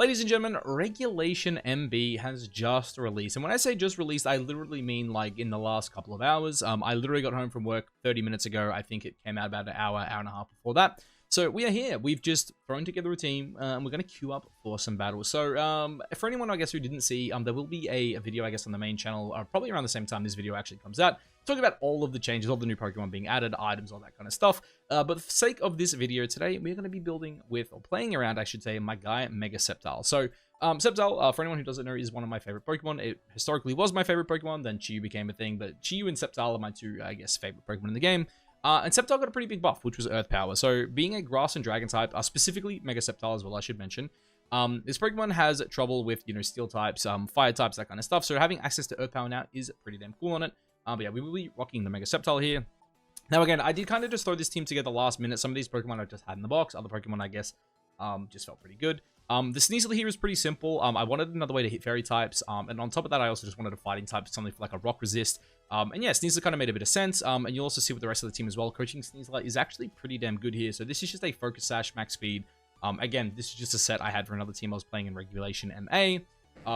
Ladies and gentlemen, Regulation MB has just released. And when I say just released, I literally mean like in the last couple of hours. I literally got home from work 30 minutes ago. I think it came out about an hour and a half before that. So we are here. We've just thrown together a team, and we're going to queue up for some battles. So for anyone, I guess, who didn't see, there will be a video, I guess, on the main channel, probably around the same time this video actually comes out, talking about all of the changes, all the new Pokemon being added, items, all that kind of stuff. But for the sake of this video today, we're going to be building with, or playing around, I should say, my guy, Mega Sceptile. So Sceptile, for anyone who doesn't know, is one of my favorite Pokemon. It historically was my favorite Pokemon, then Chiyu became a thing, but Chiyu and Sceptile are my two, I guess, favorite Pokemon in the game. And Sceptile got a pretty big buff, which was Earth Power. So being a Grass and Dragon type, specifically Mega Sceptile as well, I should mention, this Pokemon has trouble with, Steel types, Fire types, that kind of stuff. So having access to Earth Power now is pretty damn cool on it. But yeah, we will be rocking the Mega Sceptile here. Now, again, I did kind of just throw this team together last minute. Some of these Pokemon I just had in the box. Other Pokemon, I guess, just felt pretty good. The Sneasel here is pretty simple. I wanted another way to hit Fairy types. And on top of that, I also just wanted a Fighting type, something for like a Rock Resist. And yeah, Sneasel kind of made a bit of sense. And you'll also see with the rest of the team as well. Coaching Sneasel is actually pretty damn good here. So this is just a Focus Sash, Max Speed. Again, this is just a set I had for another team I was playing in Regulation MA.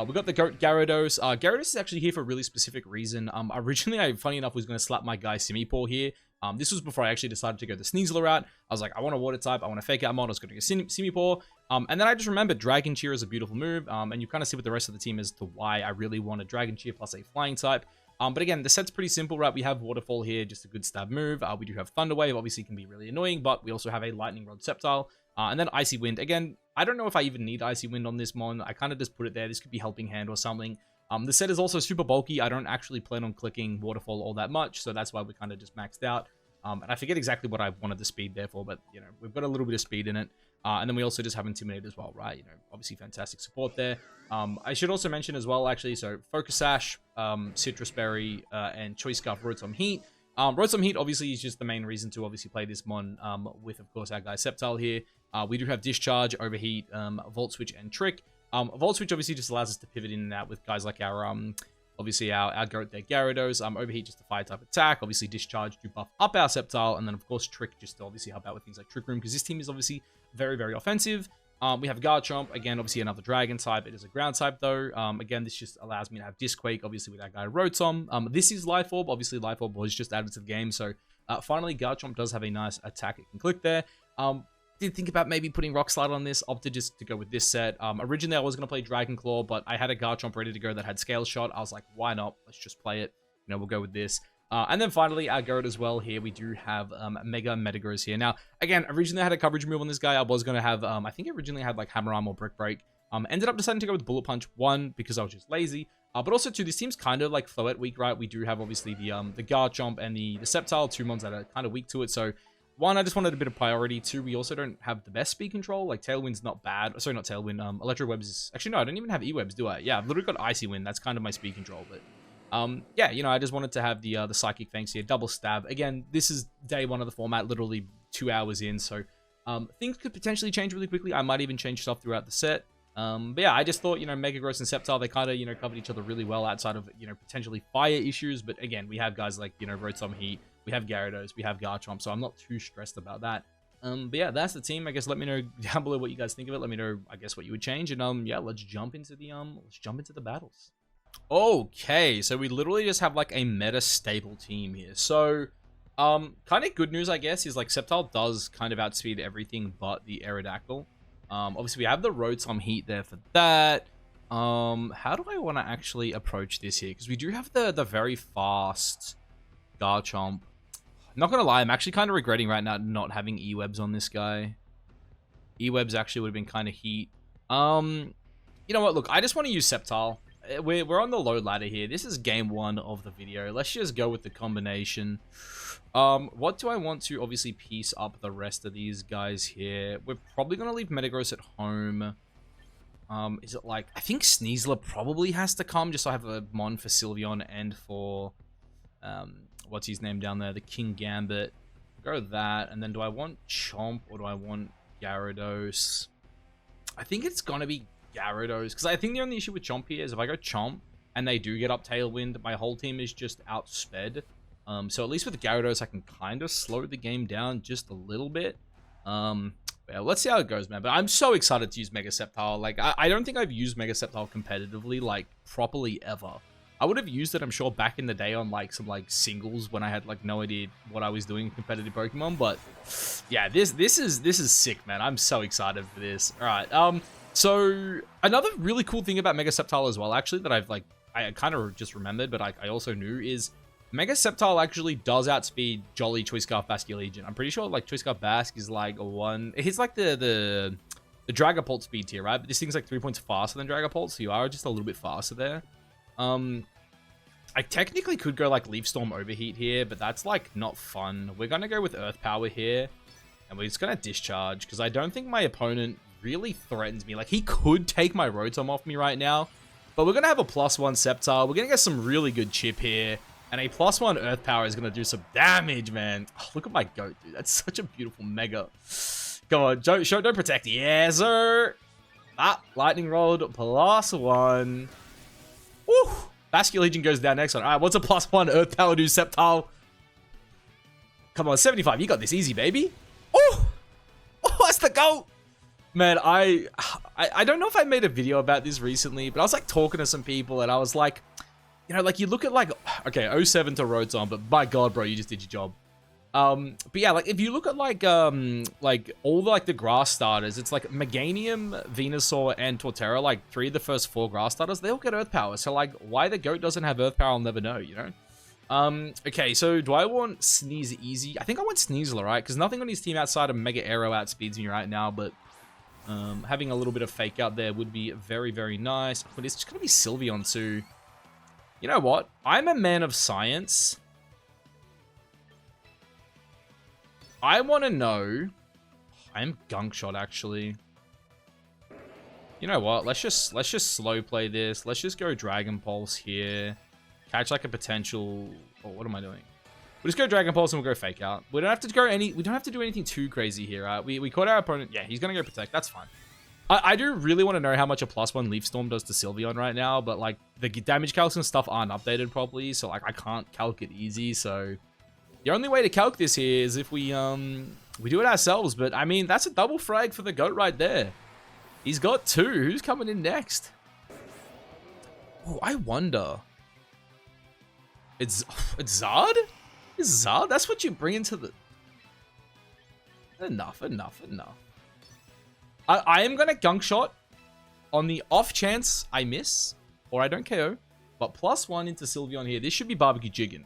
We got the Goat Gyarados. Gyarados is actually here for a really specific reason. Originally, I, funny enough, was going to slap my guy Simipour here. This was before I actually decided to go the Sneasel route. I was like, I want a Water type. I want a Fake Out mod. I was going to go Simipour. And then I just remembered Dragon Cheer is a beautiful move. And you kind of see with the rest of the team as to why I really want a Dragon Cheer plus a Flying type. But again, the set's pretty simple, right? We have Waterfall here, just a good stab move. We do have Thunder Wave, obviously can be really annoying, but we also have a Lightning Rod Sceptile. And then Icy Wind. Again, I don't know if I even need Icy Wind on this mon. I kind of just put it there. This could be Helping Hand or something. The set is also super bulky. I don't actually plan on clicking Waterfall all that much, so that's why we kind of just maxed out. And I forget exactly what I wanted the speed there for, but, we've got a little bit of speed in it. And then we also just have Intimidate as well, right? Obviously fantastic support there. I should also mention as well, actually, so Focus Sash, Citrus Berry, and Choice Scarf Rotom Heat. Rotom Heat obviously is just the main reason to obviously play this mon with, of course, our guy Sceptile here. We do have Discharge, Overheat, Volt Switch, and Trick. Volt Switch obviously just allows us to pivot in and out with guys like our, obviously our Goat there, Gyarados. Overheat just a Fire type attack. Obviously Discharge to buff up our Sceptile. And then, of course, Trick just to obviously help out with things like Trick Room, because this team is obviously very, very offensive. We have Garchomp, again, obviously another Dragon type. It is a Ground type, though. Again, this just allows me to have Disquake, obviously, with that guy Rotom. This is Life Orb. Obviously, Life Orb was just added to the game. So, finally, Garchomp does have a nice attack it can click there. Did think about maybe putting Rock Slide on this. Opted just to go with this set. Originally, I was going to play Dragon Claw, but I had a Garchomp ready to go that had Scale Shot. I was like, why not? Let's just play it. We'll go with this. And then finally, our Gyarados as well here. We do have Mega Metagross here. Now, again, originally I had a coverage move on this guy. I was going to have, I think originally I had like Hammer Arm or Brick Break. Ended up deciding to go with Bullet Punch, one, because I was just lazy. But also, two, this team's kind of like Floette weak, right? We do have, obviously, the Garchomp and the Sceptile, two mons that are kind of weak to it. So, one, I just wanted a bit of priority. Two, we also don't have the best speed control. Like, Tailwind's not bad. Sorry, not Tailwind. Electro Webs is... Actually, no, I don't even have E-Webs, do I? Yeah, I've literally got Icy Wind. That's kind of my speed control, but... yeah, I just wanted to have the Psychic Fangs here, double stab. Again, this is day one of the format, literally 2 hours in, so things could potentially change really quickly. I might even change stuff throughout the set. But yeah, I just thought, Metagross and Sceptile, they kind of, covered each other really well outside of, potentially fire issues. But again, we have guys like, Rotom Heat, we have Gyarados, we have Garchomp, so I'm not too stressed about that. But yeah, that's the team. I guess let me know down below what you guys think of it. Let me know, I guess, what you would change. And yeah, let's jump into the battles. Okay, so we literally just have like a meta stable team here. So, kind of good news, I guess, is like Sceptile does kind of outspeed everything but the Aerodactyl. Obviously we have the Rotom Heat there for that. How do I want to actually approach this here? Because we do have the very fast Garchomp. Not gonna lie, I'm actually kind of regretting right now not having E-Webs on this guy. E-Webs actually would have been kind of heat. You know what? Look, I just want to use Sceptile. We're on the low ladder here. This is game one of the video. Let's just go with the combination. What do I want to obviously piece up the rest of these guys here? We're probably going to leave Metagross at home. Is it like... I think Sneasler probably has to come just so I have a mon for Sylveon and for... what's his name down there? The King Gambit. Go that. And then do I want Chomp or do I want Gyarados? I think it's going to be Gyarados, because I think the only issue with Chomp here is if I go Chomp and they do get up Tailwind, my whole team is just outsped. So at least with Gyarados, I can kind of slow the game down just a little bit. Yeah, let's see how it goes, man. But I'm so excited to use Mega Sceptile. Like, I don't think I've used Mega Sceptile competitively, like, properly ever. I would have used it, I'm sure, back in the day on, like, some, like, singles when I had, like, no idea what I was doing in competitive Pokemon. But, yeah, this is sick, man. I'm so excited for this. All right, so another really cool thing about Mega Sceptile as well, actually, that I've, like, I kind of just remembered, but I also knew is Mega Sceptile actually does outspeed Jolly, Choice Scarf, Basculegion. I'm pretty sure like Choice Scarf Basque is like he's like the Dragapult speed tier, right? But this thing's like 3 points faster than Dragapult, so you are just a little bit faster there. I technically could go like Leaf Storm Overheat here, but that's like not fun. We're gonna go with Earth Power here, and we're just gonna discharge because I don't think my opponent really threatens me. Like he could take my Rotom off me right now, but we're gonna have a +1 Sceptile. We're gonna get some really good chip here. And a +1 Earth Power is going to do some damage, man. Oh, look at my goat, dude. That's such a beautiful Mega. Come on, don't protect. Yeah, sir. Ah, Lightning Rod +1. Woo! Basculegion goes down next one. All right, what's a +1 Earth Power do, Sceptile? Come on, 75. You got this easy, baby. Oh! Oh, that's the goat! Man, I don't know if I made a video about this recently, but I was like talking to some people and I was like, you know, like you look at like, okay, 07 to Rotom, but by God, bro, you just did your job. But yeah, like if you look at like all the, like the grass starters, it's like Meganium, Venusaur, and Torterra, like 3 of the first 4 grass starters, they all get Earth Power. So like, why the goat doesn't have Earth Power, I'll never know, you know? Okay, so do I want Scooteezy? I think I want Sneasler, right? Because nothing on his team outside of Mega Arrow outspeeds me right now, but having a little bit of fake out there would be very, very nice. But it's just gonna be Sylveon too. You know what? I'm a man of science. I want to know. I'm Gunk Shot actually. You know what? Let's just slow play this. Let's just go Dragon Pulse here. Catch like a potential. Oh, what am I doing? We'll just go Dragon Pulse and we'll go Fake Out. We don't have to go we don't have to do anything too crazy here, right? We caught our opponent. Yeah, he's gonna go Protect. That's fine. I do really want to know how much a +1 Leaf Storm does to Sylveon right now, but like the damage calcs and stuff aren't updated properly, so like I can't calc it easy. So the only way to calc this here is if we do it ourselves. But I mean, that's a double frag for the goat right there. He's got 2. Who's coming in next? Oh, I wonder. It's Zard? Is Zard? That's what you bring into the... Enough. I am going to Gunk Shot on the off chance I miss or I don't KO. But +1 into Sylveon here. This should be Barbecue Chicken.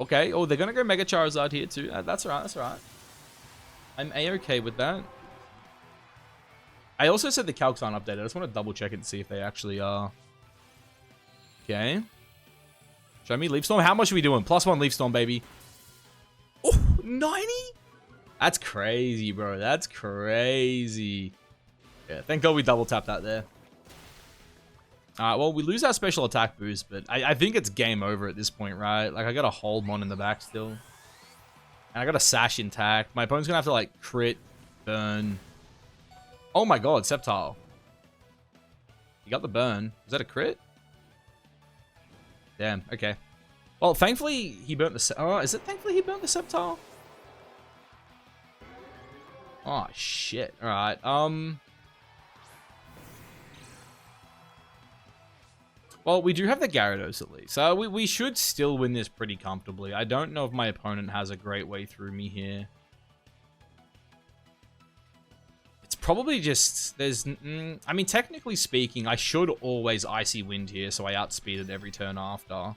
Okay. Oh, they're going to go Mega Charizard here too. That's all right. That's all right. I'm A-okay with that. I also said the calcs aren't updated. I just want to double check it and see if they actually are. Okay. Show me Leaf Storm. How much are we doing? +1 Leaf Storm, baby. Oh, 90? That's crazy, bro. That's crazy. Yeah, thank God we double tapped that there. Alright, well, we lose our special attack boost, but I think it's game over at this point, right? Like, I got a Hold Mon in the back still. And I got a Sash intact. My opponent's gonna have to, like, crit, burn. Oh my God, Sceptile. You got the burn. Is that a crit? Damn, okay. Well, thankfully, he burnt the... Oh, is it thankfully he burnt the Sceptile? Oh, shit. Alright, well, we do have the Gyarados at least. So we should still win this pretty comfortably. I don't know if my opponent has a great way through me here. It's probably just... There's... I mean, technically speaking, I should always Icy Wind here, so I outspeed it every turn after.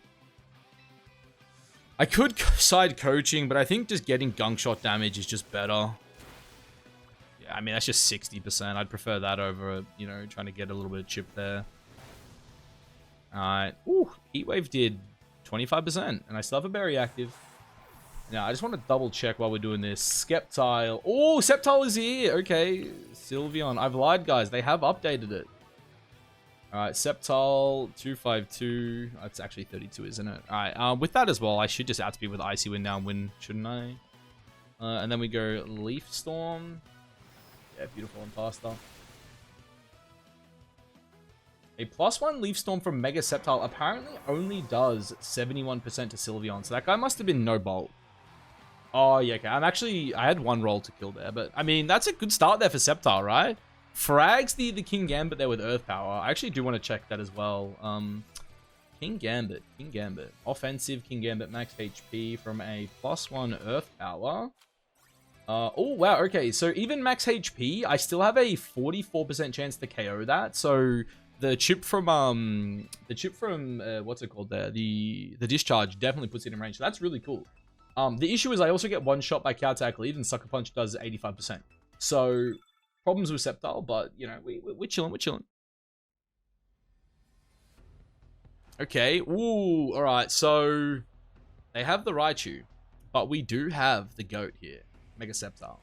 I could side coaching, but I think just getting Gunk Shot damage is just better. Yeah, I mean, that's just 60%. I'd prefer that over, you know, trying to get a little bit of chip there. Alright. Ooh, Heat Wave did 25%, and I still have a Berry active. Now, I just want to double check while we're doing this. Sceptile. Oh, Sceptile is here. Okay. Sylveon. I've lied, guys. They have updated it. Alright, Sceptile, 252. That's actually 32, isn't it? Alright, with that as well, I should just outspeed with Icy Wind now and win, shouldn't I? And then we go Leaf Storm. Yeah, beautiful and faster. A +1 Leaf Storm from Mega Sceptile apparently only does 71% to Sylveon, so that guy must have been no bolt. Oh, yeah, okay. I had one roll to kill there, but I mean, that's a good start there for Sceptile, right? Frags the King Gambit there with Earth Power. I actually do want to check that as well. King Gambit. Offensive King Gambit max HP from a +1 Earth Power. Oh, wow, okay. So even max HP, I still have a 44% chance to KO that. So the chip from what's it called there? The discharge definitely puts it in range. So that's really cool. The issue is I also get one shot by counter attack lead, and Sucker Punch does 85%. So problems with Sceptile, but you know we're chilling. We're chilling. Okay. Ooh. All right. So they have the Raichu, but we do have the goat here, Mega Sceptile.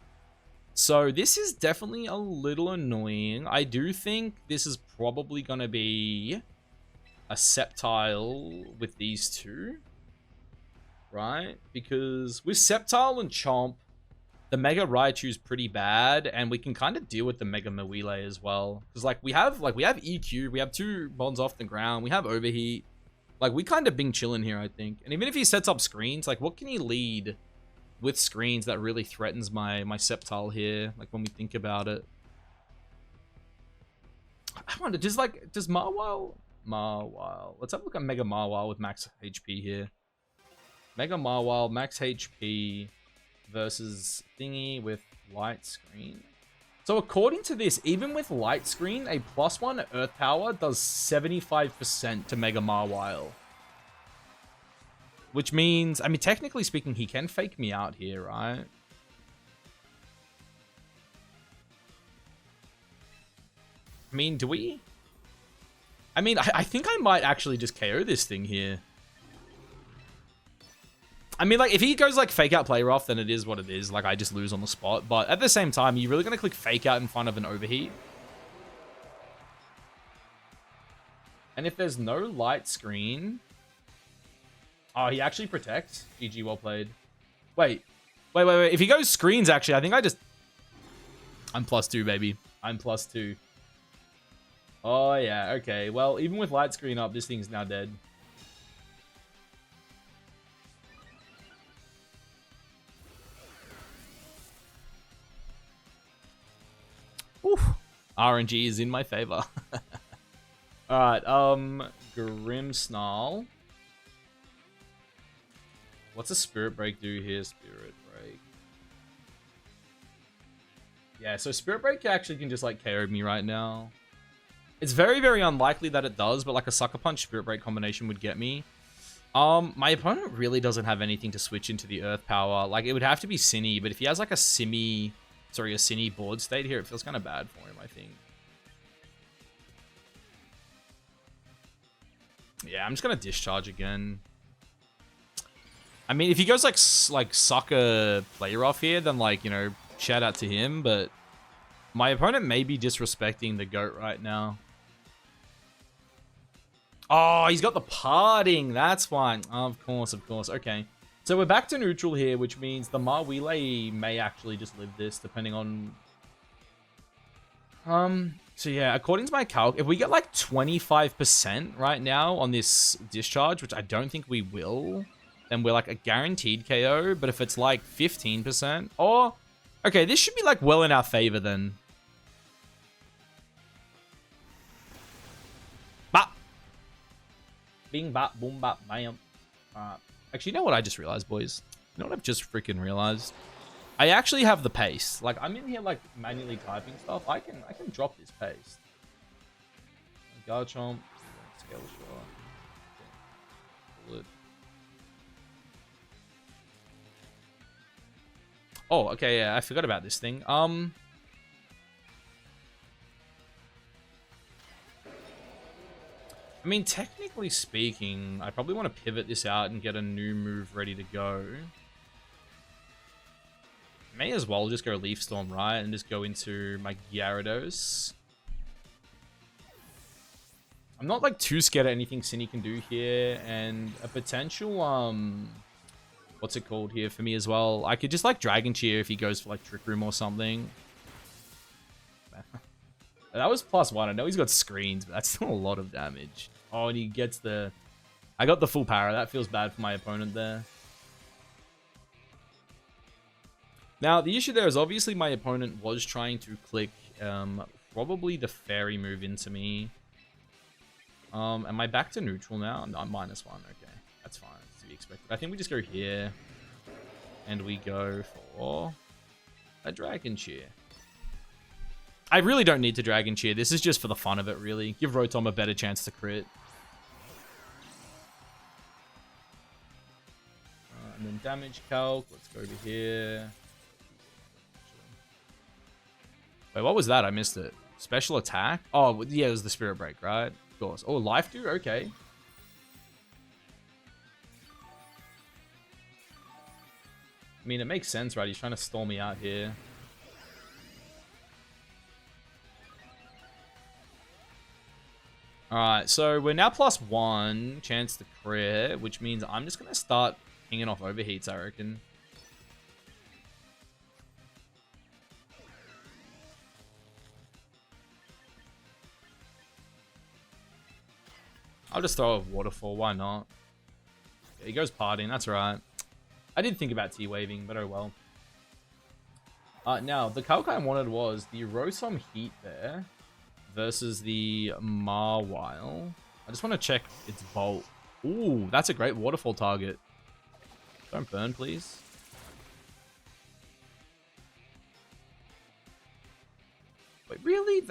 So this is definitely a little annoying. I do think this is probably gonna be a Sceptile with these two. Right? Because with Sceptile and Chomp, the Mega Raichu is pretty bad, and we can kind of deal with the Mega Mawile as well. Because we have EQ, we have 2 bonds off the ground, we have Overheat. Like, we kind of been chilling here, I think. And even if he sets up screens, like, what can he lead with screens that really threatens my Sceptile here? Like, when we think about it. I wonder, does Mawile? Let's have a look at Mega Mawile with max HP here. Mega Mawile, max HP versus Thingy with light screen. So according to this, even with light screen, a +1 Earth Power does 75% to Mega Mawile. Which means, I mean, technically speaking, he can fake me out here, right? I mean, do we? I mean, I think I might actually just KO this thing here. I mean, like, if he goes, like, fake out play rough, then it is what it is. Like, I just lose on the spot. But at the same time, you're really going to click fake out in front of an overheat. And if there's no light screen... Oh, he actually protects. GG, well played. Wait. If he goes screens, actually, I think I just... I'm +2, baby. I'm +2. Oh, yeah. Okay. Well, even with light screen up, this thing's now dead. Oof. RNG is in my favor. Alright, Grimmsnarl. What's a Spirit Break do here? Spirit Break. Yeah, so Spirit Break actually can just, like, KO me right now. It's very, very unlikely that it does, but, like, a Sucker Punch Spirit Break combination would get me. My opponent really doesn't have anything to switch into the Earth Power. Like, it would have to be Cinny, but if he has, like, a Cinny board state here, it feels kind of bad for him, I think. Yeah, I'm just going to Discharge again. I mean, if he goes, like Sucker Play Rough here, then, like, you know, shout out to him, but my opponent may be disrespecting the GOAT right now. Oh, he's got the Parting. That's fine. Of course. Okay. So we're back to neutral here, which means the Mawile may actually just live this, depending on... So yeah, according to my calc, if we get like 25% right now on this discharge, which I don't think we will, then we're like a guaranteed KO. But if it's like 15%, or... Okay, this should be like well in our favor then. Bop! Bing, bop, boom, bop, bam. Actually, you know what I just realized, boys? You know what I've just freaking realized? I actually have the pace. Like, I'm in here, like, manually typing stuff. I can drop this pace. Garchomp. Scale shot. Bullet. Oh, okay, yeah, I forgot about this thing. I mean, technically speaking, I probably want to pivot this out and get a new move ready to go. May as well just go Leaf Storm, right? And just go into my Gyarados. I'm not, like, too scared of anything Cinny can do here. And a potential, what's it called here for me as well? I could just, like, Dragon Cheer if he goes for, like, Trick Room or something. That was +1. I know he's got screens, but that's still a lot of damage. Oh, and he gets the... I got the full power. That feels bad for my opponent there. Now, the issue there is obviously my opponent was trying to click probably the fairy move into me. Am I back to neutral now? No, I'm -1. Okay, that's fine. It's to be expected. I think we just go here. And we go for a Dragon Cheer. I really don't need to Dragon Cheer. This is just for the fun of it, really. Give Rotom a better chance to crit. And then damage calc. Let's go over here. Wait, what was that? I missed it. Special attack? Oh, yeah, it was the Spirit Break, right? Of course. Oh, Life Dew? Okay. I mean, it makes sense, right? He's trying to stall me out here. Alright, so we're now +1 chance to crit, which means I'm just going to start pinging off overheats, I reckon. I'll just throw a Waterfall, why not? Yeah, he goes partying, that's right. I did think about T-Waving, but oh well. Now, the calc I wanted was the Rotom Heat there versus the Mawile. I just want to check its Bolt. Ooh, that's a great Waterfall target. Don't burn, please. Wait, really?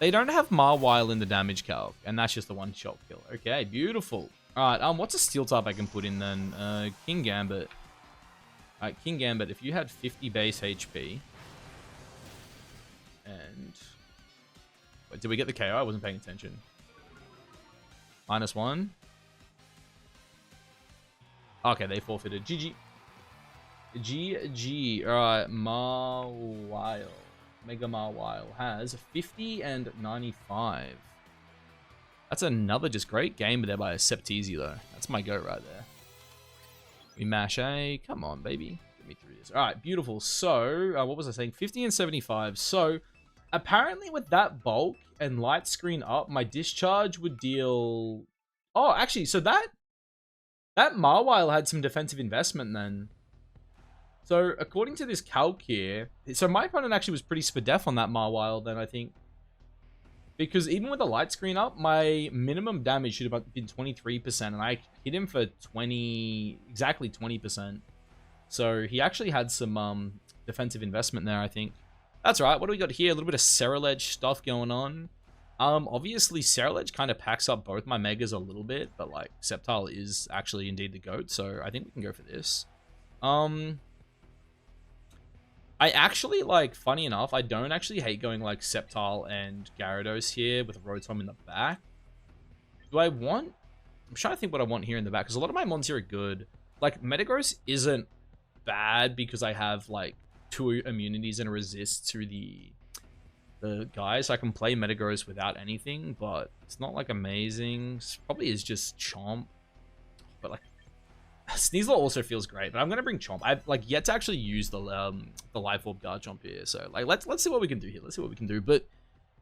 They don't have Mawile in the damage calc, and that's just the one-shot kill. Okay, beautiful. Alright, what's a steel type I can put in then? King Gambit. Alright, King Gambit, if you had 50 base HP... And... Wait, did we get the KO? I wasn't paying attention. -1. Okay, they forfeited. GG. GG. Alright, Mawile. Mega Mawile has 50 and 95. That's another just great game there by a Scepteezy, though. That's my go right there. We mash A. Come on, baby. Get me through this. All right, beautiful. So, what was I saying? 50 and 75. So, apparently with that bulk and light screen up, my discharge would deal... Oh, actually, so that Mawile had some defensive investment then. So, according to this calc here... So, my opponent actually was pretty spadef on that Mawile then, I think. Because even with the light screen up, my minimum damage should have been 23%, and I hit him for exactly 20%. So he actually had some defensive investment there, I think. That's right. What do we got here? A little bit of Ceruledge stuff going on. Obviously, Ceruledge kind of packs up both my Megas a little bit, but like Sceptile is actually indeed the GOAT, so I think we can go for this. I actually, like, funny enough, I don't actually hate going, like, Sceptile and Gyarados here with Rotom in the back. Do I want... I'm trying to think what I want here in the back, because a lot of my mons here are good. Like, Metagross isn't bad because I have, like, 2 immunities and a resist to the guys. So I can play Metagross without anything, but it's not, like, amazing. It probably is just Chomp. But, like, Sneasel also feels great, but I'm gonna bring Chomp. I've like yet to actually use the Life Orb Garchomp here, so like let's see what we can do here. Let's see what we can do. But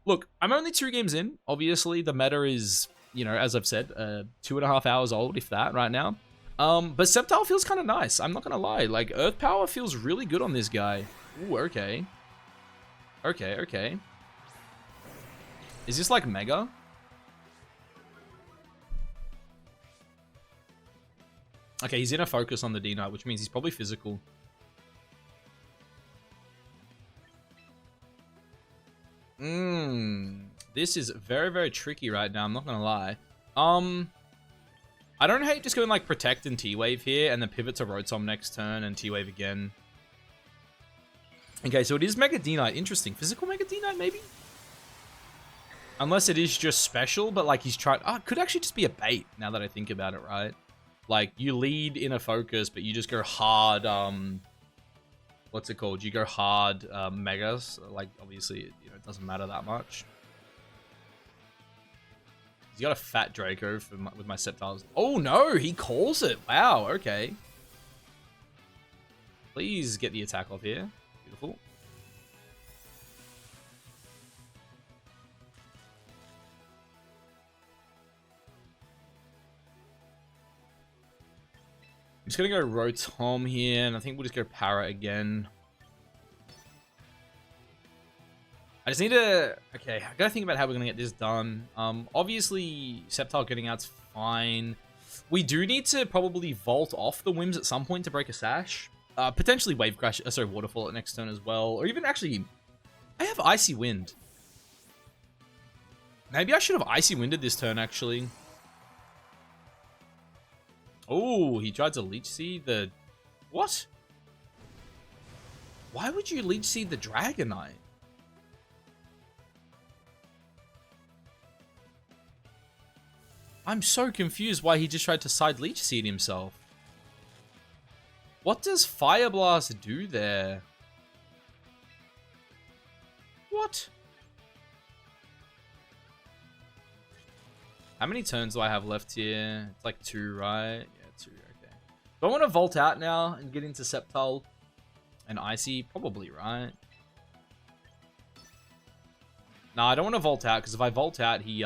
look, I'm only 2 games in. Obviously, the meta is, you know, as I've said, 2.5 hours old, if that, right now. But Sceptile feels kind of nice. I'm not gonna lie. Like Earth Power feels really good on this guy. Ooh, okay. Okay. Is this like Mega? Okay, he's in a focus on the D-Knight, which means he's probably physical. This is very, very tricky right now, I'm not gonna lie. I don't hate just going like Protect and T-Wave here, and then pivot to Rotom next turn and T-Wave again. Okay, so it is Mega D-Knight. Interesting. Physical Mega D-Knight, maybe? Unless it is just special, but like he's tried... Oh, it could actually just be a bait, now that I think about it, right? Like, you lead in a focus, but you just go hard, what's it called? You go hard, Megas. Like, obviously, you know, it doesn't matter that much. He's got a fat Draco with my Sceptiles. Oh, no! He calls it! Wow, okay. Please get the attack off here. Beautiful. just gonna go Rotom here, and I think we'll just go Para again. I just need to... Okay, I gotta think about how we're gonna get this done. Obviously, Sceptile getting out's fine. We do need to probably vault off the Whims at some point to break a Sash. Potentially Wave Crash, sorry, Waterfall at next turn as well. Or even actually... I have Icy Wind. Maybe I should have Icy Winded this turn, actually. Oh, he tried to Leech Seed the... What? Why would you Leech Seed the Dragonite? I'm so confused why he just tried to side Leech Seed himself. What does Fire Blast do there? What? How many turns do I have left here? It's like 2, right? Yeah, 2, okay. Do I want to Volt out now and get into Sceptile and Icy? Probably, right? No, I don't want to Volt out, because if I Volt out, he,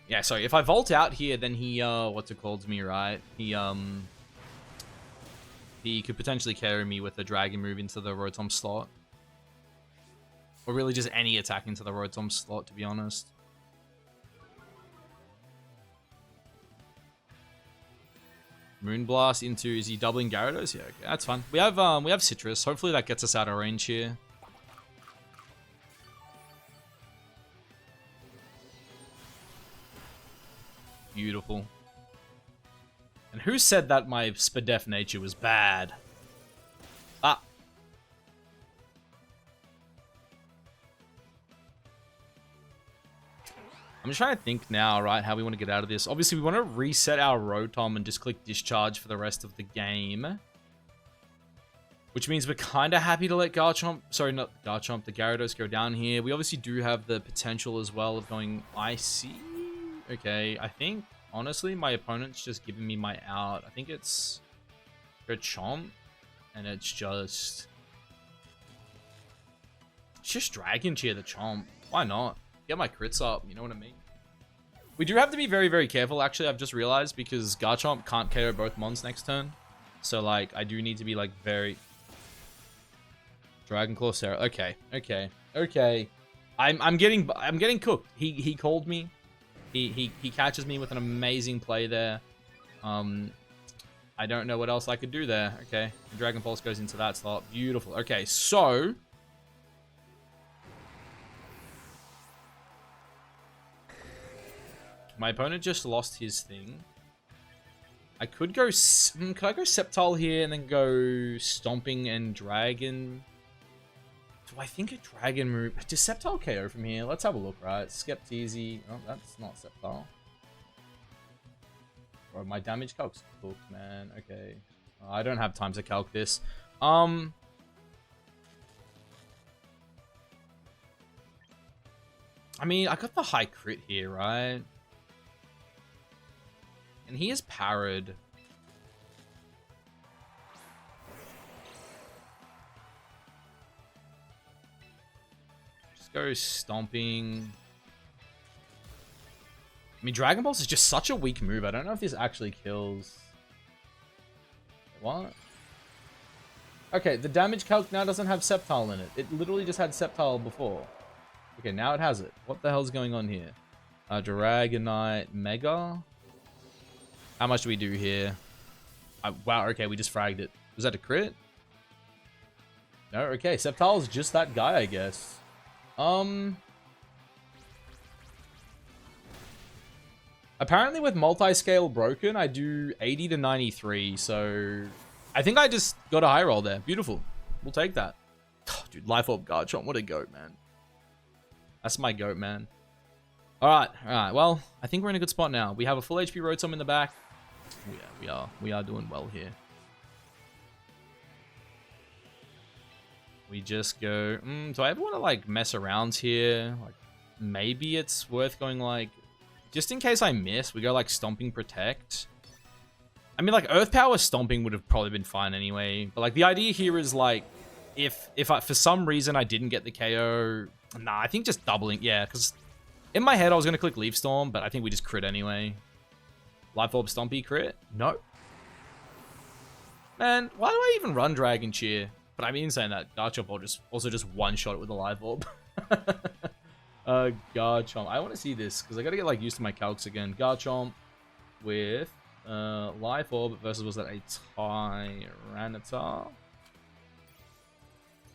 yeah, sorry, if I Volt out here, then he, what's it called me, right? He could potentially carry me with a Dragon move into the Rotom slot. Or really just any attack into the Rotom slot, to be honest. Moonblast into, is he doubling Gyarados? Yeah, okay, that's fine. We have Citrus. Hopefully that gets us out of range here. Beautiful. And who said that my Spadef nature was bad? Ah. I'm just trying to think now, right, how we want to get out of this. Obviously, we want to reset our Rotom and just click Discharge for the rest of the game. Which means we're kind of happy to let Garchomp, sorry, not Garchomp, the Gyarados go down here. We obviously do have the potential as well of going Icy. Okay, I think, honestly, my opponent's just giving me my out. I think it's a Chomp, and it's just Dragon Cheer the Chomp. Why not? Get my crits up, you know what I mean? We do have to be very, very careful, actually, I've just realized, because Garchomp can't KO both Mons next turn. So, like, I do need to be, like, very... Dragon Claw Sarah. Okay. I'm getting cooked. He called me. He catches me with an amazing play there. I don't know what else I could do there. Okay, Dragon Pulse goes into that slot. Beautiful. Okay, so my opponent just lost his thing. I could go. Could I go Sceptile here and then go Stomping and Dragon? Do I think a Dragon move... Does Sceptile KO from here? Let's have a look, right? Scooteezy. Oh, that's not Sceptile. Bro, my damage calc's cooked, man. Okay. I don't have time to calc this. I mean, I got the high crit here, right? And he is parried. Go Stomping. I mean, Dragon Balls is just such a weak move. I don't know if this actually kills. What? Okay, the damage calc now doesn't have Sceptile in it. It literally just had Sceptile before. Okay, now it has it. What the hell's going on here? Dragonite Mega. How much do we do here? Wow, okay, we just fragged it. Was that a crit? No, okay. Sceptile's just that guy, I guess. Apparently with multi-scale broken, I do 80 to 93, so I think I just got a high roll there. Beautiful. We'll take that. Oh, dude, Life Orb Garchomp, what a goat, man. That's my goat, man. Alright, well, I think we're in a good spot now. We have a full HP Rotom in the back. Yeah, we are doing well here. We just go, do I ever want to, like, mess around here? Like, maybe it's worth going, like, just in case I miss, we go, like, Stomping Protect. I mean, like, Earth Power Stomping would have probably been fine anyway. But, like, the idea here is, like, if I, for some reason I didn't get the KO, Nah, I think just doubling. Yeah, because in my head I was going to click Leaf Storm, but I think we just crit anyway. Life Orb Stompy crit? No. Man, why do I even run Dragon Cheer? But I mean, saying that, Garchomp will also just one-shot it with a Life Orb. Garchomp. I want to see this, because I got to get, like, used to my calcs again. Garchomp with Life Orb versus, was that a Tyranitar?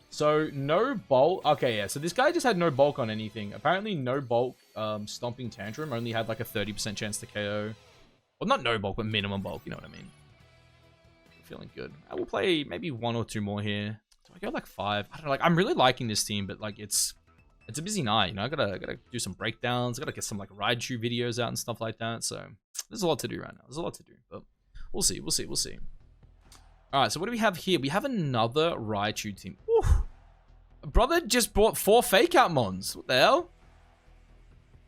So, no bulk. Okay, yeah. So, this guy just had no bulk on anything. Apparently, no bulk Stomping Tantrum only had, like, a 30% chance to KO. Well, not no bulk, but minimum bulk. You know what I mean? Feeling good. I will play maybe 1 or 2 more here. Do I go like 5? I don't know. Like, I'm really liking this team, but like it's a busy night. You know, I gotta do some breakdowns. I gotta get some like Raichu videos out and stuff like that. So there's a lot to do right now. There's a lot to do, but we'll see. We'll see. We'll see. All right. So what do we have here? We have another Raichu team. Ooh. Brother just brought 4 fake out mons. What the hell?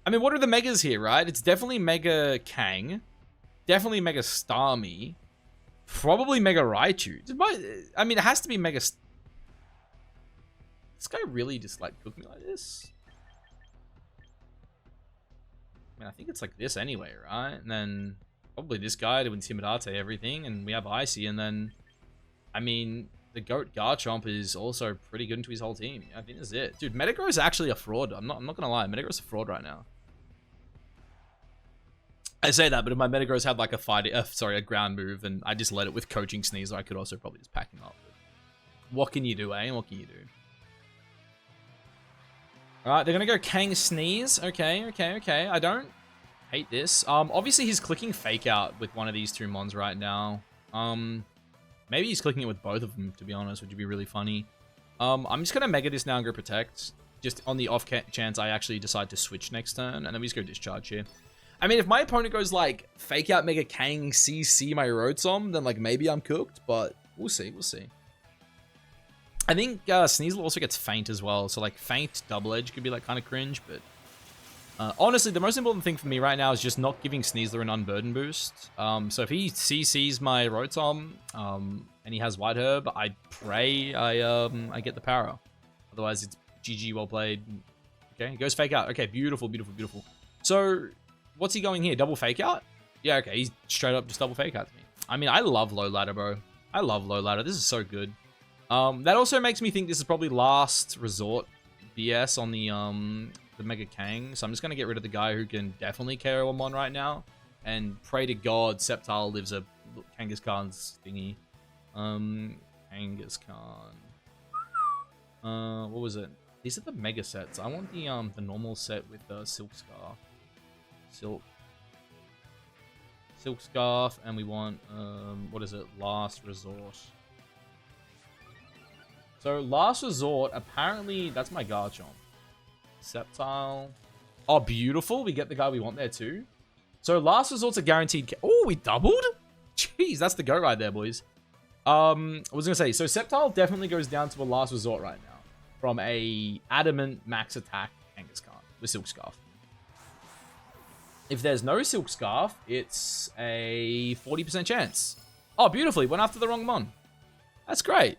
I mean, what are the megas here, right? It's definitely Mega Kang. Definitely Mega Starmie. Probably Mega Raichu. I mean, it has to be Mega... This guy really just, like, cooked me like this? I mean, I think it's like this anyway, right? And then probably this guy to Intimidate everything. And we have Icy. And then, I mean, the GOAT Garchomp is also pretty good into his whole team. I think that's it. Dude, Metagrow is actually a fraud. I'm not going to lie. Metagrow's a fraud right now. I say that, but if my Metagross had like a ground move, and I just let it with Coaching Sneasel, I could also probably just pack him up. But what can you do, eh? What can you do? Alright, they're gonna go Kang Sneeze. Okay. I don't hate this. Obviously he's clicking Fake Out with one of these 2 mons right now. Maybe he's clicking it with both of them, to be honest, which would be really funny. I'm just gonna Mega this now and go Protect. Just on the off chance I actually decide to switch next turn, and then we just go Discharge here. I mean, if my opponent goes like Fake Out Mega Kang CC my Rotom, then like maybe I'm cooked, but we'll see. We'll see. I think Sneasel also gets Feint as well, so like Feint Double Edge could be like kind of cringe, but honestly, the most important thing for me right now is just not giving Sneasler an Unburden boost. So if he CCs my Rotom and he has White Herb, I pray I get the power. Otherwise, it's GG, well played. Okay, he goes Fake Out. Okay, beautiful. So what's he going here? Double Fake Out? Yeah, okay. He's straight up just double Fake Out to me. I mean, I love low ladder, bro. I love low ladder. This is so good. That also makes me think this is probably last resort BS on the Mega Kang. So I'm just going to get rid of the guy who can definitely KO a mon right now. And pray to God Sceptile lives a Kangaskhan's thingy. Kangaskhan. What was it? These are the Mega sets. I want the normal set with Silk Scarf. Silk Scarf, and we want what is it? Last Resort. So Last Resort, apparently that's my Garchomp. Sceptile. Oh, beautiful. We get the guy we want there too. So Last Resort's a guaranteed. Oh, we doubled? Jeez, that's the go right there, boys. I was gonna say, so Sceptile definitely goes down to a Last Resort right now from a Adamant Max Attack Kangaskhan with Silk Scarf. If there's no Silk Scarf, it's a 40% chance. Oh, beautifully. Went after the wrong mon. That's great.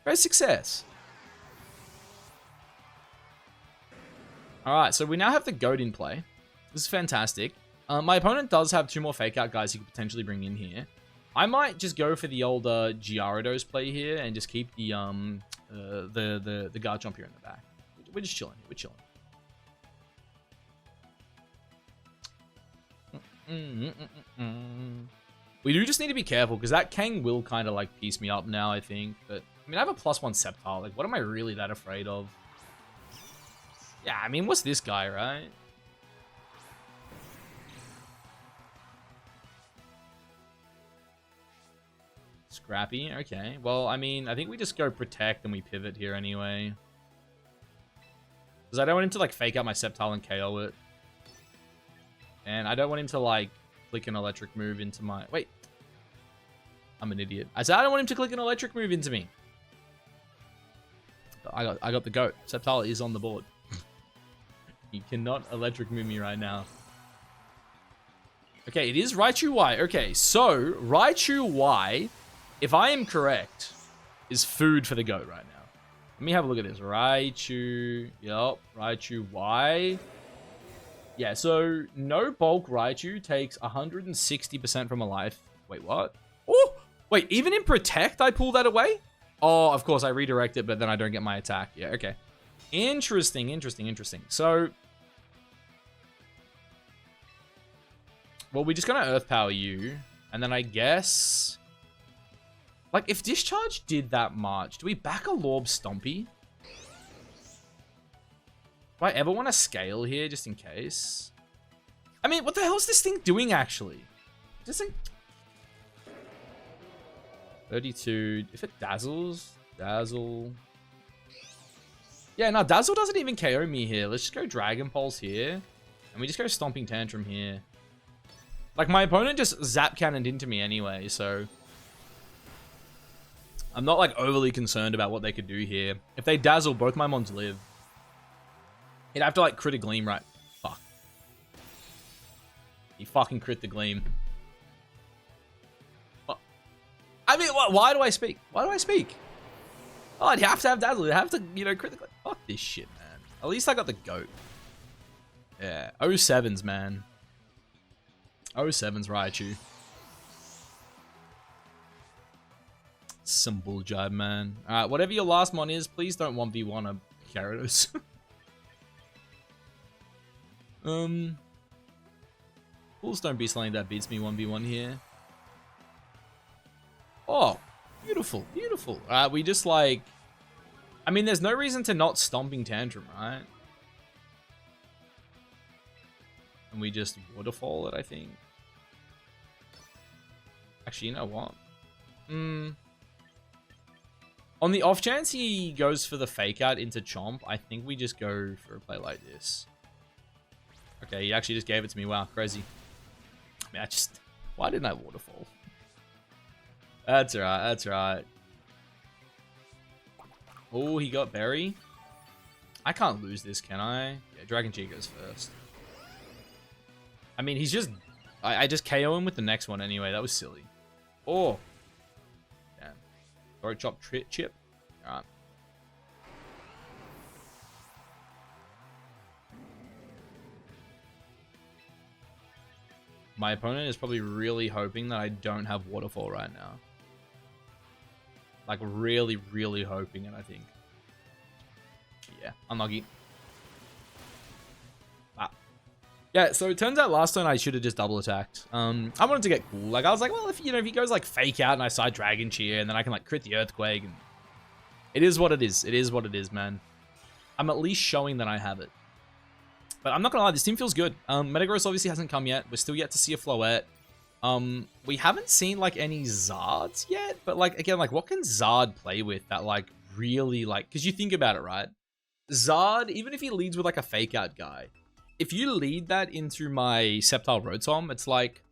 Great success. Alright, so we now have the GOAT in play. This is fantastic. My opponent does have 2 more Fake Out guys he could potentially bring in here. I might just go for the old Gyarados play here and just keep the Garchomp here in the back. We're just chilling. We're chilling. We do just need to be careful because that Kang will kind of like piece me up now, I think. But I mean, I have a +1 Sceptile. Like, what am I really that afraid of? Yeah, I mean, what's this guy, right? Scrappy, okay. Well, I mean, I think we just go Protect and we pivot here anyway. Because I don't want him to like Fake Out my Sceptile and KO it. And I don't want him to, like, click an electric move into my... Wait. I'm an idiot. I said I don't want him to click an electric move into me. I got the GOAT. Sceptile is on the board. You cannot electric move me right now. Okay, it is Raichu Y. Okay, so Raichu Y, if I am correct, is food for the GOAT right now. Let me have a look at this. Raichu. Yup. Raichu Y. Yeah, so no bulk Raichu takes 160% from a life. Wait, what? Oh! Wait, even in Protect, I pull that away? Oh, of course, I redirect it, but then I don't get my attack. Yeah, okay. Interesting, interesting, interesting. So... well, we're just gonna Earth Power you. And then I guess... like, if Discharge did that much, do we back a Lorb Stompy? Do I ever want to scale here, just in case? I mean, what the hell is this thing doing, actually? This thing... 32... if it dazzles... dazzle... yeah, no, Dazzle doesn't even KO me here. Let's just go Dragon Pulse here. And we just go Stomping Tantrum here. Like, my opponent just Zap Cannoned into me anyway, so... I'm not, like, overly concerned about what they could do here. If they Dazzle, both my Mons live. He'd have to, like, crit a Gleam, right? Fuck. He fucking crit the Gleam. Oh. I mean, why do I speak? Why do I speak? Oh, I'd have to have Dazzle. I'd have to, you know, crit the Gleam. Fuck this shit, man. At least I got the GOAT. Yeah. 07s, man. 07's Raichu. Some bull jive, man. Alright, whatever your last mon is, please don't 1v1 a Gyarados. Bulls don't be something that beats me 1v1 here. Oh, beautiful, beautiful. We just like... I mean, there's no reason to not Stomping Tantrum, right? And we just Waterfall it, I think. Actually, you know what? On the off chance he goes for the Fake Out into Chomp, I think we just go for a play like this. Okay, he actually just gave it to me. Wow, crazy. I mean, why didn't I Waterfall? That's right, that's right. Oh, he got Berry. I can't lose this, can I? Yeah, Dragon G goes first. I mean, he's just... I just KO him with the next one anyway. That was silly. Oh. Damn. Throat Chop Chip. Alright. My opponent is probably really hoping that I don't have Waterfall right now. Like, really, really hoping it, I think. Yeah, unlucky. Yeah, so it turns out last turn I should have just double attacked. I wanted to get cool. Like, I was like, well, if he goes like Fake Out and I side Dragon Cheer and then I can like crit the Earthquake. And... it is what it is. It is what it is, man. I'm at least showing that I have it. But I'm not gonna lie, this team feels good. Metagross obviously hasn't come yet. We're still yet to see a Floette. We haven't seen like any Zards yet, but like, again, like what can Zard play with that like really like, because you think about it, right? Zard, even if he leads with like a Fake Out guy, if you lead that into my Sceptile Rotom, it's like,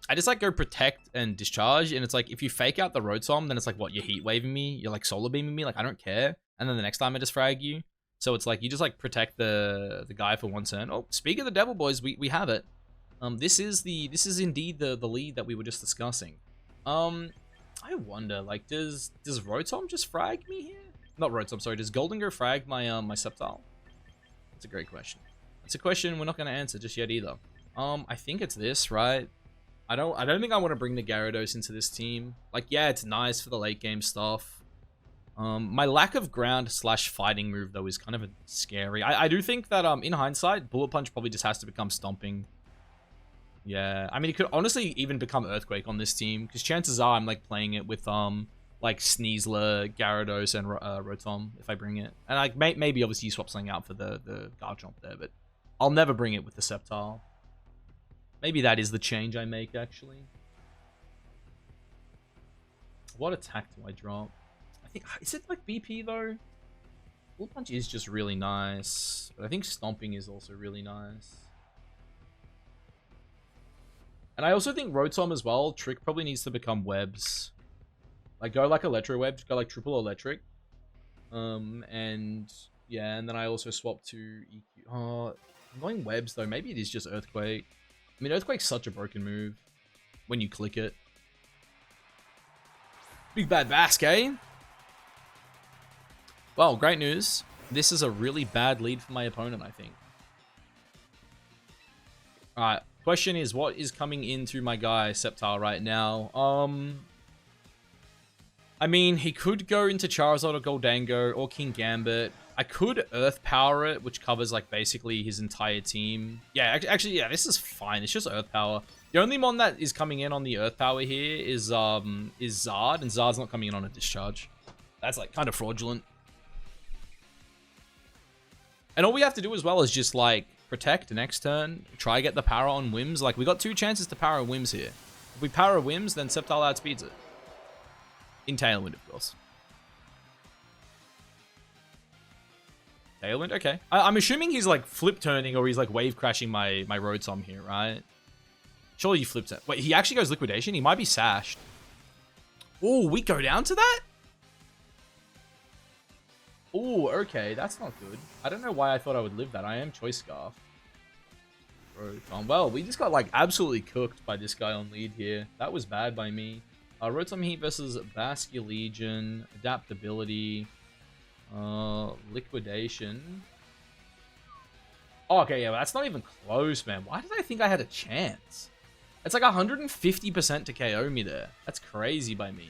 I just like go Protect and Discharge, and it's like, if you Fake Out the Rotom, then it's like, what, you're Heat Waving me? You're like Solar Beaming me? Like, I don't care. And then the next time I just frag you. So it's like, you just like protect the guy for one turn. Oh, speak of the devil, boys, we have it. This is indeed the lead that we were just discussing. I wonder, like, does Rotom just frag me here? Not Rotom, sorry, does Goldengo frag my my Sceptile? That's a great question. It's a question we're not going to answer just yet either. I think it's this, right? I don't think I want to bring the Gyarados into this team. Like, yeah, it's nice for the late game stuff. My lack of ground / fighting move, though, is kind of scary. I do think that, in hindsight, Bullet Punch probably just has to become Stomping. Yeah, I mean, it could honestly even become Earthquake on this team, because chances are I'm, like, playing it with, like, Sneasler, Gyarados, and Rotom, if I bring it. And, like, maybe, obviously, you swap something out for the Garchomp there, but I'll never bring it with the Sceptile. Maybe that is the change I make, actually. What attack do I drop? I think... is it, like, BP, though? Bullet Punch is just really nice. But I think Stomping is also really nice. And I also think Rotom as well, Trick probably needs to become Webs. Like, go like Electro Webs, go like Triple Electric. And... yeah, and then I also swap to EQ. Oh, I'm going Webs, though. Maybe it is just Earthquake. I mean, Earthquake's such a broken move when you click it. Big Bad Bask, eh? Well, great news. This is a really bad lead for my opponent, I think. Alright, question is, what is coming into my guy, Sceptile, right now? I mean, he could go into Charizard or Goldango or King Gambit. I could Earth Power it, which covers, like, basically his entire team. Yeah, actually, yeah, this is fine. It's just Earth Power. The only one that is coming in on the Earth Power here is Zard, and Zard's not coming in on a Discharge. That's, like, kind of fraudulent. And all we have to do as well is just, like, protect next turn, try get the power on Whims. Like, we got 2 chances to power Whims here. If we power Whims, then Sceptile outspeeds it. In Tailwind, of course. Tailwind? Okay. I'm assuming he's, like, flip turning or he's, like, wave crashing my Rotom here, right? Surely you flipped it. Wait, he actually goes Liquidation? He might be sashed. Oh, we go down to that? Oh, okay. That's not good. I don't know why I thought I would live that. I am Choice Scarf. Rotom. Well, we just got, like, absolutely cooked by this guy on lead here. That was bad by me. Rotom Heat versus Basculegion. Adaptability. Liquidation. Oh, okay, yeah, but that's not even close, man. Why did I think I had a chance? It's like 150% to KO me there. That's crazy by me.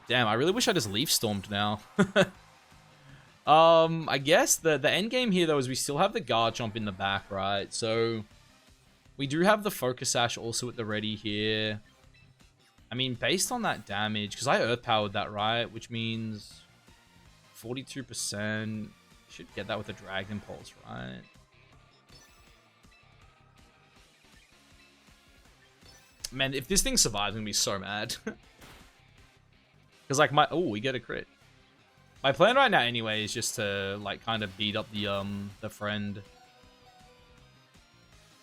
Damn, I really wish I just Leaf Stormed now. I guess the end game here, though, is we still have the Garchomp in the back, right? So we do have the Focus Sash also at the ready here. I mean, based on that damage, because I Earth Powered that, right? Which means 42%. Should get that with a Dragon Pulse, right? Man, if this thing survives, I'm gonna be so mad. Because, like, oh, we get a crit. My plan right now, anyway, is just to, like, kind of beat up the friend.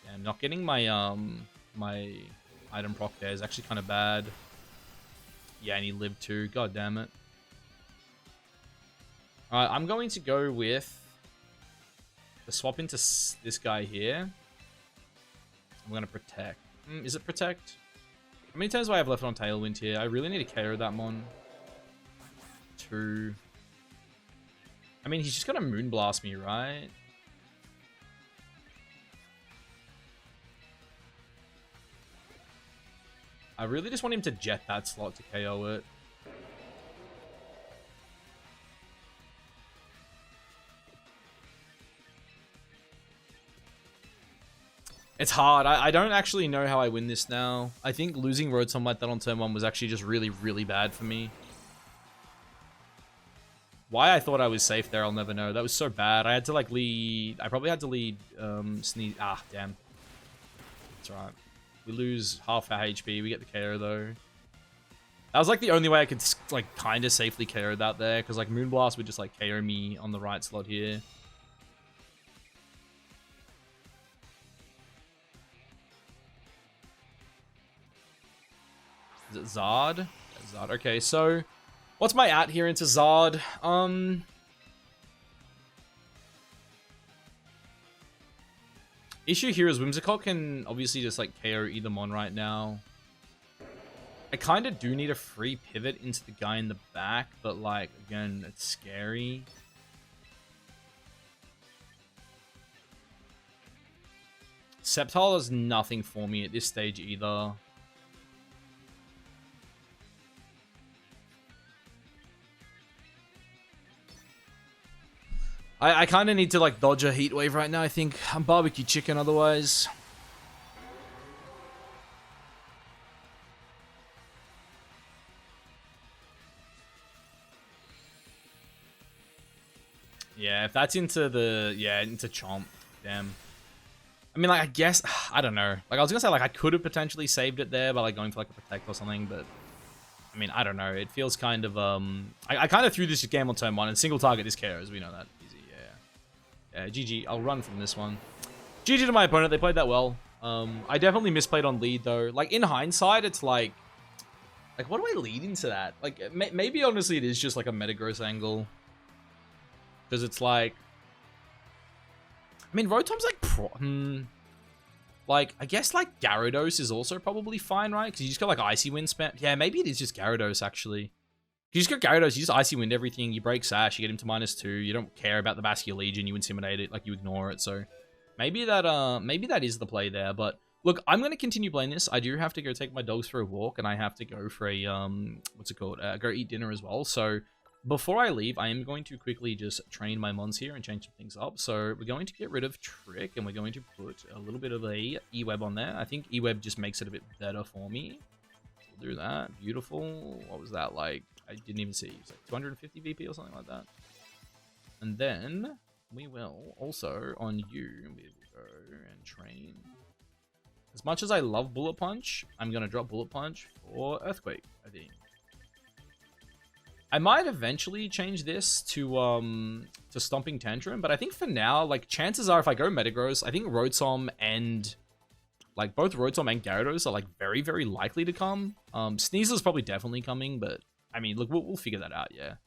Yeah, not getting my, my item proc there is actually kind of bad. Yeah, and he lived too. God damn it. Alright, I'm going to go with the swap into this guy here. I'm going to protect. Is it protect? How many turns do I have left on Tailwind here? I really need to KO that mon. 2. I mean, he's just going to Moonblast me, right? I really just want him to jet that slot to KO it. It's hard. I don't actually know how I win this now. I think losing Rotom like that on turn 1 was actually just really, really bad for me. Why I thought I was safe there, I'll never know. That was so bad. I had to, like, lead... I probably had to lead Sneeze... Ah, damn. That's alright. We lose half our HP. We get the KO, though. That was, like, the only way I could, like, kind of safely KO that there. Because, like, Moonblast would just, like, KO me on the right slot here. Is it Zard? Yeah, Zard. Okay, so... What's my at here into Zard? Issue here is Whimsicott can obviously just, like, KO either mon right now. I kind of do need a free pivot into the guy in the back, but, like, again, it's scary. Sceptile does nothing for me at this stage either. I kind of need to, like, dodge a heat wave right now, I think. I'm barbecue chicken otherwise. Yeah, if that's into the... Yeah, into Chomp. Damn. I mean, like, I guess... I don't know. Like, I was gonna say, like, I could have potentially saved it there by, like, going for, like, a Protect or something, but... I mean, I don't know. It feels kind of, I kind of threw this game on turn 1, and single target this KOs. We know that. Easy, yeah. Yeah, GG. I'll run from this one. GG to my opponent. They played that well. I definitely misplayed on lead, though. Like, in hindsight, it's like... Like, what do I lead into that? Like, maybe, honestly, it is just, like, a Metagross angle. Because it's like... I mean, Rotom's, like, Like, I guess, like, Gyarados is also probably fine, right? Because you just got, like, Icy Wind spam. Yeah, maybe it is just Gyarados, actually. You just got Gyarados, you just Icy Wind everything, you break Sash, you get him to -2, you don't care about the Vascular Legion, you intimidate it, like, you ignore it, so... maybe that is the play there, but... look, I'm going to continue playing this. I do have to go take my dogs for a walk, and I have to go for a, what's it called? Go eat dinner as well, so... before I leave, I am going to quickly just train my mons here and change some things up. So we're going to get rid of Trick, and we're going to put a little bit of a E-Web on there. I think E-Web just makes it a bit better for me. We'll do that. Beautiful. What was that like? I didn't even see. It was like 250 VP or something like that. And then we will also, on you, we will go and train. As much as I love Bullet Punch, I'm going to drop Bullet Punch for Earthquake, I think. I might eventually change this to Stomping Tantrum, but I think for now, like, chances are if I go Metagross, I think Rotom and, like, both Rotom and Gyarados are, like, very, very likely to come. Sneasel's probably definitely coming, but, I mean, look, we'll figure that out, yeah.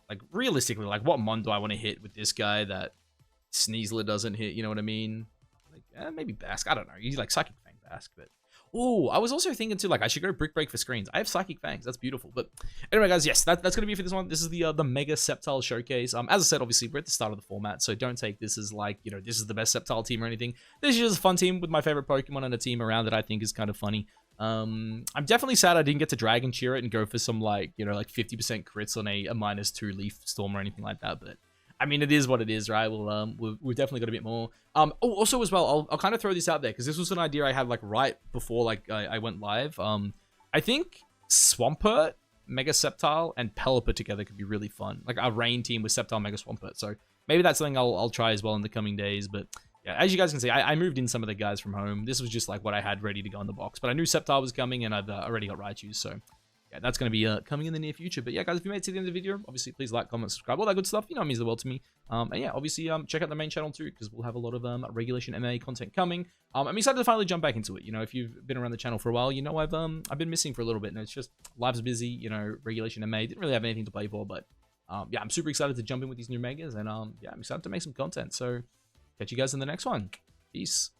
Like, realistically, like, what Mon do I want to hit with this guy that Sneasler doesn't hit, you know what I mean? Like, maybe Bask, I don't know. He's, like, Psychic Fang Bask, but... oh, I was also thinking too, like, I should go Brick Break for screens. I have Psychic Fangs. That's beautiful. But anyway, guys, yes, that's going to be it for this one. This is the Mega Sceptile Showcase. As I said, obviously, we're at the start of the format, so don't take this as, like, you know, this is the best Sceptile team or anything. This is just a fun team with my favorite Pokemon and a team around that I think is kind of funny. I'm definitely sad I didn't get to Dragon Cheer it and go for some, like, you know, like 50% crits on a -2 Leaf Storm or anything like that, but... I mean, it is what it is, right? We've definitely got a bit more. Oh, also as well, I'll kind of throw this out there because this was an idea I had like right before like I went live. I think Swampert, Mega Sceptile, and Pelipper together could be really fun. Like a rain team with Sceptile, Mega Swampert. So maybe that's something I'll try as well in the coming days. But yeah, as you guys can see, I moved in some of the guys from home. This was just like what I had ready to go in the box. But I knew Sceptile was coming, and I've already got Raichus, so. Yeah, that's going to be coming in the near future. But yeah, guys, if you made it to the end of the video, obviously, please like, comment, subscribe, all that good stuff. You know, it means the world to me. And yeah, obviously, check out the main channel too, because we'll have a lot of Regulation MA content coming. I'm excited to finally jump back into it. You know, if you've been around the channel for a while, you know I've been missing for a little bit, and it's just life's busy. You know, Regulation MA didn't really have anything to play for, but yeah, I'm super excited to jump in with these new megas, and yeah, I'm excited to make some content. So catch you guys in the next one. Peace.